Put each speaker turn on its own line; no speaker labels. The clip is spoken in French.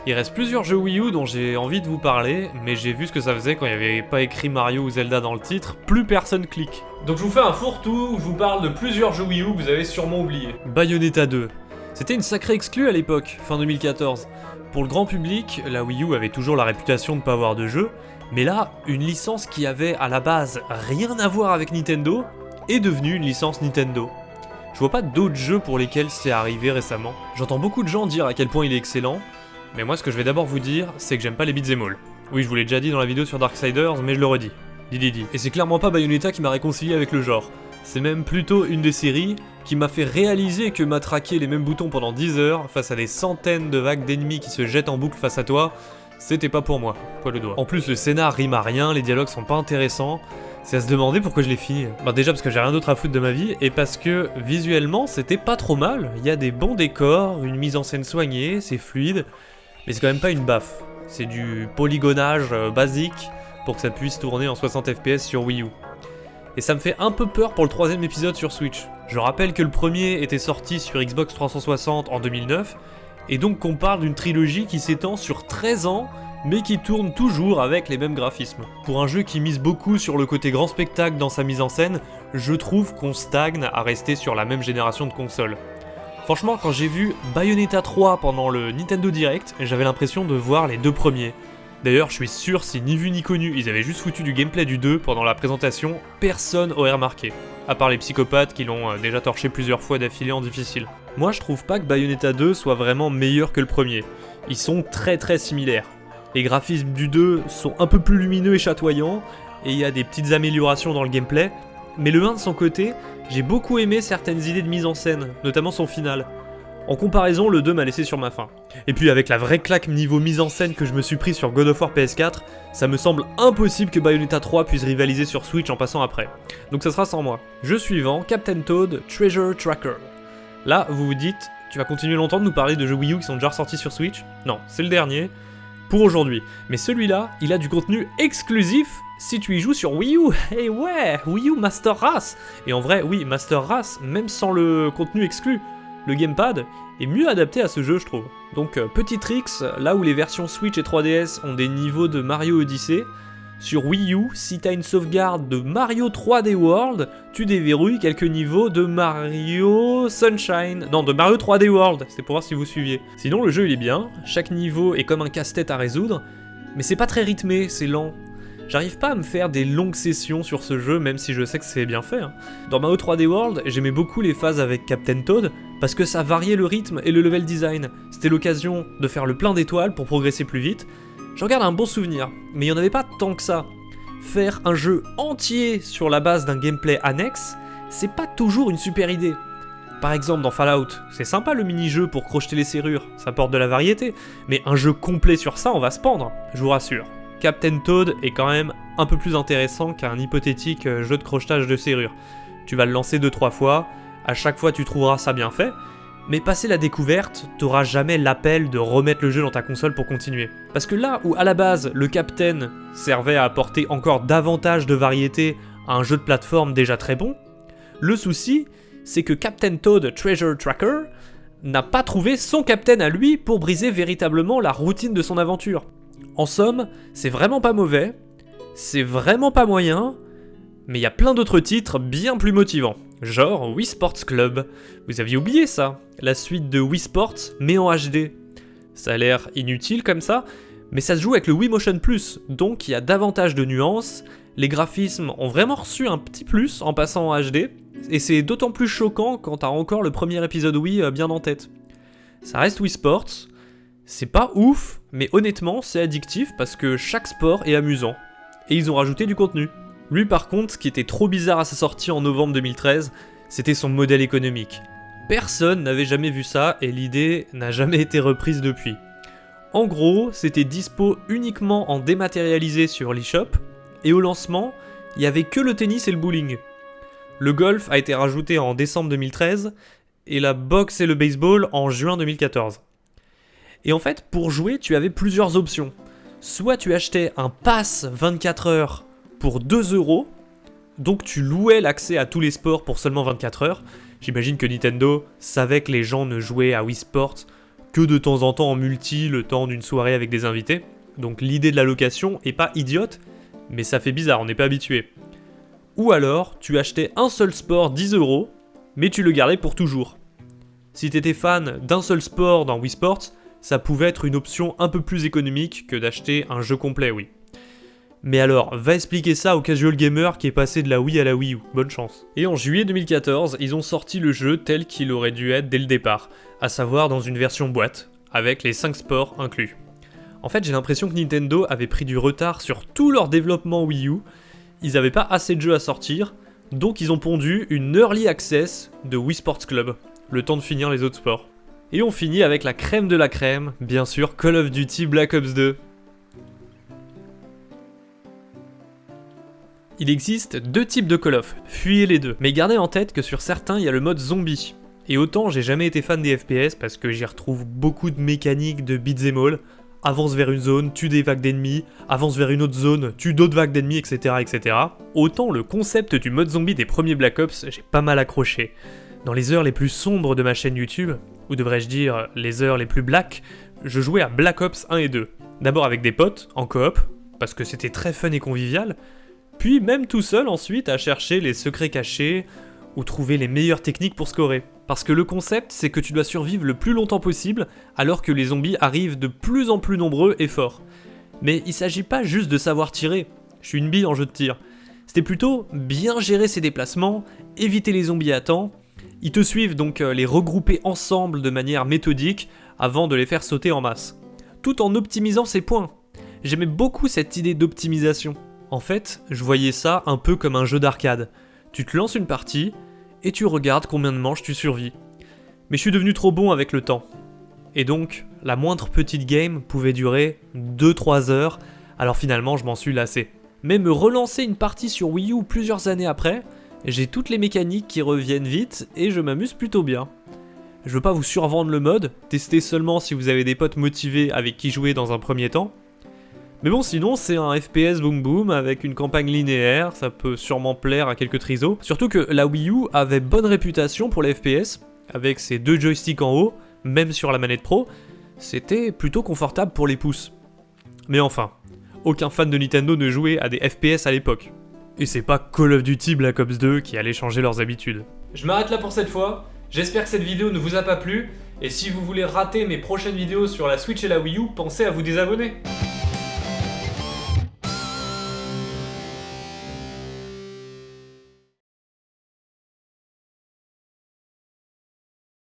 Il reste plusieurs jeux Wii U dont j'ai envie de vous parler, mais j'ai vu ce que ça faisait quand il n'y avait pas écrit Mario ou Zelda dans le titre, plus personne clique. Donc je vous fais un fourre-tout où je vous parle de plusieurs jeux Wii U que vous avez sûrement oubliés. Bayonetta 2. C'était une sacrée exclue à l'époque, fin 2014. Pour le grand public, la Wii U avait toujours la réputation de pas avoir de jeux, mais là, une licence qui avait à la base rien à voir avec Nintendo est devenue une licence Nintendo. Je vois pas d'autres jeux pour lesquels c'est arrivé récemment. J'entends beaucoup de gens dire à quel point il est excellent, mais moi ce que je vais d'abord vous dire, c'est que j'aime pas les beat'em all. Oui, je vous l'ai déjà dit dans la vidéo sur Darksiders, mais je le redis. Didi. Et c'est clairement pas Bayonetta qui m'a réconcilié avec le genre. C'est même plutôt une des séries qui m'a fait réaliser que matraquer les mêmes boutons pendant 10 heures face à des centaines de vagues d'ennemis qui se jettent en boucle face à toi, c'était pas pour moi. Poil le doigt. En plus, le scénar rime à rien, les dialogues sont pas intéressants. C'est à se demander pourquoi je l'ai fini. Bah déjà parce que j'ai rien d'autre à foutre de ma vie, et parce que visuellement c'était pas trop mal. Il y a des bons décors, une mise en scène soignée, c'est fluide, mais c'est quand même pas une baffe. C'est du polygonage basique pour que ça puisse tourner en 60 fps sur Wii U. Et ça me fait un peu peur pour le troisième épisode sur Switch. Je rappelle que le premier était sorti sur Xbox 360 en 2009, et donc qu'on parle d'une trilogie qui s'étend sur 13 ans, mais qui tourne toujours avec les mêmes graphismes. Pour un jeu qui mise beaucoup sur le côté grand spectacle dans sa mise en scène, je trouve qu'on stagne à rester sur la même génération de consoles. Franchement, quand j'ai vu Bayonetta 3 pendant le Nintendo Direct, j'avais l'impression de voir les deux premiers. D'ailleurs, je suis sûr, si ni vu ni connu, ils avaient juste foutu du gameplay du 2 pendant la présentation, personne aurait remarqué. À part les psychopathes qui l'ont déjà torché plusieurs fois d'affilée en difficile. Moi, je trouve pas que Bayonetta 2 soit vraiment meilleur que le premier. Ils sont très similaires. Les graphismes du 2 sont un peu plus lumineux et chatoyants, et il y a des petites améliorations dans le gameplay, mais le 1 de son côté, j'ai beaucoup aimé certaines idées de mise en scène, notamment son final. En comparaison, le 2 m'a laissé sur ma faim. Et puis avec la vraie claque niveau mise en scène que je me suis pris sur God of War PS4, ça me semble impossible que Bayonetta 3 puisse rivaliser sur Switch en passant après. Donc ça sera sans moi. Jeu suivant, Captain Toad Treasure Tracker. Là, vous vous dites, tu vas continuer longtemps de nous parler de jeux Wii U qui sont déjà ressortis sur Switch? Non, c'est le dernier. Pour aujourd'hui. Mais celui-là, il a du contenu exclusif si tu y joues sur Wii U. Et ouais, Wii U Master Race. Et en vrai, oui, Master Race, même sans le contenu exclu, le gamepad est mieux adapté à ce jeu, je trouve. Donc, petit tricks, là où les versions Switch et 3DS ont des niveaux de Mario Odyssey, sur Wii U, si t'as une sauvegarde de Mario 3D World, tu déverrouilles quelques niveaux de Mario Sunshine. Non, de Mario 3D World, c'était pour voir si vous suiviez. Sinon, le jeu il est bien, chaque niveau est comme un casse-tête à résoudre, mais c'est pas très rythmé, c'est lent. J'arrive pas à me faire des longues sessions sur ce jeu, même si je sais que c'est bien fait. Dans Mario 3D World, j'aimais beaucoup les phases avec Captain Toad, parce que ça variait le rythme et le level design. C'était l'occasion de faire le plein d'étoiles pour progresser plus vite. J'en garde un bon souvenir, mais il n'y en avait pas tant que ça. Faire un jeu entier sur la base d'un gameplay annexe, c'est pas toujours une super idée. Par exemple dans Fallout, c'est sympa le mini-jeu pour crocheter les serrures, ça apporte de la variété, mais un jeu complet sur ça, on va se pendre, je vous rassure. Captain Toad est quand même un peu plus intéressant qu'un hypothétique jeu de crochetage de serrures. Tu vas le lancer 2-3 fois, à chaque fois tu trouveras ça bien fait, mais passer la découverte, t'auras jamais l'appel de remettre le jeu dans ta console pour continuer. Parce que là où à la base le Captain servait à apporter encore davantage de variété à un jeu de plateforme déjà très bon, le souci c'est que Captain Toad Treasure Tracker n'a pas trouvé son Captain à lui pour briser véritablement la routine de son aventure. En somme, c'est vraiment pas mauvais, c'est vraiment pas moyen, mais il y a plein d'autres titres bien plus motivants. Genre Wii Sports Club. Vous aviez oublié ça, la suite de Wii Sports mais en HD. Ça a l'air inutile comme ça, mais ça se joue avec le Wii Motion Plus, donc il y a davantage de nuances, les graphismes ont vraiment reçu un petit plus en passant en HD, et c'est d'autant plus choquant quand t'as encore le premier épisode Wii bien en tête. Ça reste Wii Sports, c'est pas ouf, mais honnêtement c'est addictif parce que chaque sport est amusant, et ils ont rajouté du contenu. Lui par contre, ce qui était trop bizarre à sa sortie en novembre 2013, c'était son modèle économique. Personne n'avait jamais vu ça et l'idée n'a jamais été reprise depuis. En gros, c'était dispo uniquement en dématérialisé sur l'eShop, et au lancement, il n'y avait que le tennis et le bowling. Le golf a été rajouté en décembre 2013, et la boxe et le baseball en juin 2014. Et en fait, pour jouer, tu avais plusieurs options. Soit tu achetais un pass 24 heures pour 2€, donc tu louais l'accès à tous les sports pour seulement 24 heures. J'imagine que Nintendo savait que les gens ne jouaient à Wii Sports que de temps en temps en multi, le temps d'une soirée avec des invités. Donc l'idée de la location est pas idiote, mais ça fait bizarre, on n'est pas habitué. Ou alors, tu achetais un seul sport 10 €, mais tu le gardais pour toujours. Si t'étais fan d'un seul sport dans Wii Sports, ça pouvait être une option un peu plus économique que d'acheter un jeu complet, oui. Mais alors, va expliquer ça au casual gamer qui est passé de la Wii à la Wii U, bonne chance. Et en juillet 2014, ils ont sorti le jeu tel qu'il aurait dû être dès le départ, à savoir dans une version boîte, avec les 5 sports inclus. En fait, j'ai l'impression que Nintendo avait pris du retard sur tout leur développement Wii U, ils avaient pas assez de jeux à sortir, donc ils ont pondu une Early Access de Wii Sports Club, le temps de finir les autres sports. Et on finit avec la crème de la crème, bien sûr Call of Duty Black Ops 2. Il existe 2 types de Call of, fuyez les deux, mais gardez en tête que sur certains il y a le mode zombie. Et autant j'ai jamais été fan des FPS parce que j'y retrouve beaucoup de mécaniques de beat'em all, avance vers une zone, tue des vagues d'ennemis, avance vers une autre zone, tue d'autres vagues d'ennemis, etc., etc. Autant le concept du mode zombie des premiers Black Ops, j'ai pas mal accroché. Dans les heures les plus sombres de ma chaîne YouTube, ou devrais-je dire les heures les plus black, je jouais à Black Ops 1 et 2. D'abord avec des potes, en coop, parce que c'était très fun et convivial, puis même tout seul ensuite à chercher les secrets cachés, ou trouver les meilleures techniques pour scorer. Parce que le concept, c'est que tu dois survivre le plus longtemps possible, alors que les zombies arrivent de plus en plus nombreux et forts. Mais il s'agit pas juste de savoir tirer, je suis une bille en jeu de tir. C'était plutôt bien gérer ses déplacements, éviter les zombies à temps. Ils te suivent donc les regrouper ensemble de manière méthodique avant de les faire sauter en masse. Tout en optimisant ses points. J'aimais beaucoup cette idée d'optimisation. En fait, je voyais ça un peu comme un jeu d'arcade. Tu te lances une partie, et tu regardes combien de manches tu survis. Mais je suis devenu trop bon avec le temps. Et donc, la moindre petite game pouvait durer 2-3 heures, alors finalement je m'en suis lassé. Mais me relancer une partie sur Wii U plusieurs années après, j'ai toutes les mécaniques qui reviennent vite et je m'amuse plutôt bien. Je veux pas vous survendre le mode, testez seulement si vous avez des potes motivés avec qui jouer dans un premier temps. Mais bon, sinon c'est un FPS boom boom avec une campagne linéaire, ça peut sûrement plaire à quelques trisos. Surtout que la Wii U avait bonne réputation pour les FPS, avec ses 2 joysticks en haut, même sur la manette pro, c'était plutôt confortable pour les pouces. Mais enfin, aucun fan de Nintendo ne jouait à des FPS à l'époque. Et c'est pas Call of Duty Black Ops 2 qui allait changer leurs habitudes. Je m'arrête là pour cette fois, j'espère que cette vidéo ne vous a pas plu, et si vous voulez rater mes prochaines vidéos sur la Switch et la Wii U, pensez à vous désabonner.